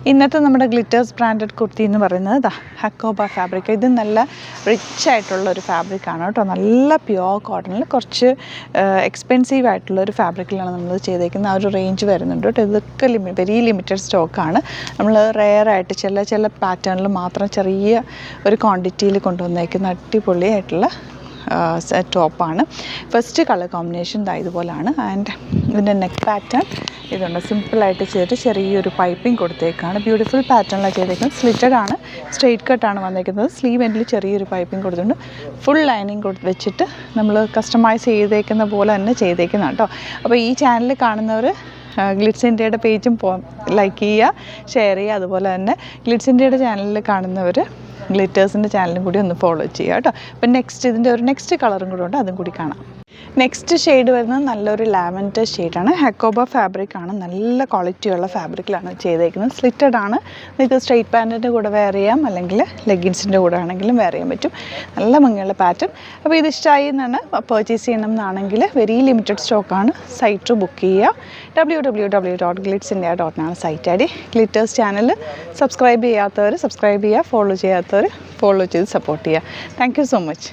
ഇന്നത്തെ നമ്മുടെ glitters branded kurti എന്ന് പറയുന്നത് ഹക്കോബ ഫാബ്രിക്. ഇത് നല്ല റിച്ച് ആയിട്ടുള്ള ഒരു ഫാബ്രിക്കാണ് കേട്ടോ. നല്ല പ്യുവർ കോട്ടണിൽ കുറച്ച് എക്സ്പെൻസീവ് ആയിട്ടുള്ള ഒരു ഫാബ്രിക്കിലാണ് നമ്മൾ ചെയ്തേക്കുന്നത്. ആ ഒരു റേഞ്ച് വരുന്നുണ്ട് കേട്ടോ. ഇതൊക്കെ വെരി ലിമിറ്റഡ് സ്റ്റോക്കാണ്. നമ്മൾ റെയറായിട്ട് ചില പാറ്റേണിൽ മാത്രം ചെറിയ ഒരു ക്വാണ്ടിറ്റിയിൽ കൊണ്ടുവന്നേക്കുന്ന അടിപൊളിയായിട്ടുള്ള ടോപ്പാണ്. ഫസ്റ്റ് കളർ കോമ്പിനേഷൻ ഇതുപോലാണ്. ആൻഡ് ഇതിൻ്റെ നെക്ക് പാറ്റേൺ ഇതുണ്ട്. സിമ്പിളായിട്ട് ചെയ്തിട്ട് ചെറിയൊരു പൈപ്പിംഗ് കൊടുത്തേക്കാണ്. ബ്യൂട്ടിഫുൾ പാറ്റേണിലാണ് ചെയ്തേക്കുന്നത്. സ്ലിറ്റഡ് ആണ്, സ്ട്രെയിറ്റ് കട്ടാണ് വന്നേക്കുന്നത്. സ്ലീവ് എൻഡിൽ ചെറിയൊരു പൈപ്പിംഗ് കൊടുത്തിട്ടുണ്ട്. ഫുൾ ലൈനിങ് വെച്ചിട്ട് നമ്മൾ കസ്റ്റമൈസ് ചെയ്തേക്കുന്ന പോലെ തന്നെ ചെയ്തേക്കുന്ന കേട്ടോ. അപ്പോൾ ഈ ചാനൽ കാണുന്നവർ ഗ്ലിറ്റ്സ് ഇന്ത്യയുടെ പേജും ലൈക്ക് ചെയ്യുക, ഷെയർ ചെയ്യുക. അതുപോലെ തന്നെ ഗ്ലിറ്റ്സ് ഇന്ത്യയുടെ ചാനലിൽ കാണുന്നവർ ഗ്ലിറ്റേഴ്സിൻ്റെ ചാനലും കൂടി ഒന്ന് ഫോളോ ചെയ്യുക കേട്ടോ. അപ്പം ഇതിൻ്റെ ഒരു നെക്സ്റ്റ് കളറും കൂടെ ഉണ്ട്, അതും കൂടി കാണാം. നെക്സ്റ്റ് ഷെയ്ഡ് വരുന്നത് നല്ലൊരു ലാവൻഡർ ഷെയ്ഡാണ്. ഹക്കോബ ഫാബ്രിക്കാണ്. നല്ല ക്വാളിറ്റിയുള്ള ഫാബ്രിക്കിലാണ് ചെയ്തേക്കുന്നത്. സ്ലിറ്റഡ് ആണ്. നിങ്ങൾക്ക് സ്ട്രെയിറ്റ് പാൻറ്റിൻ്റെ കൂടെ വെയർ ചെയ്യാം, അല്ലെങ്കിൽ ലെഗിൻസിൻ്റെ കൂടെ ആണെങ്കിലും വെയർ ചെയ്യാൻ പറ്റും. നല്ല ഭംഗിയുള്ള പാറ്റേൺ. അപ്പോൾ ഇത് ഇഷ്ടമായി എന്നാണ് പർച്ചേസ് ചെയ്യണം എന്നാണെങ്കിൽ വെരി ലിമിറ്റഡ് സ്റ്റോക്കാണ്. സൈറ്റ് ബുക്ക് ചെയ്യുക. www.glitsindia.in ആണ് site I D. Glitters channel subscribe ചെയ്യാത്തവർ സബ്സ്ക്രൈബ് ചെയ്യുക, ഫോളോ ചെയ്യാത്തവർ ഫോളോ ചെയ്ത് സപ്പോർട്ട് ചെയ്യുക. Thank you so much.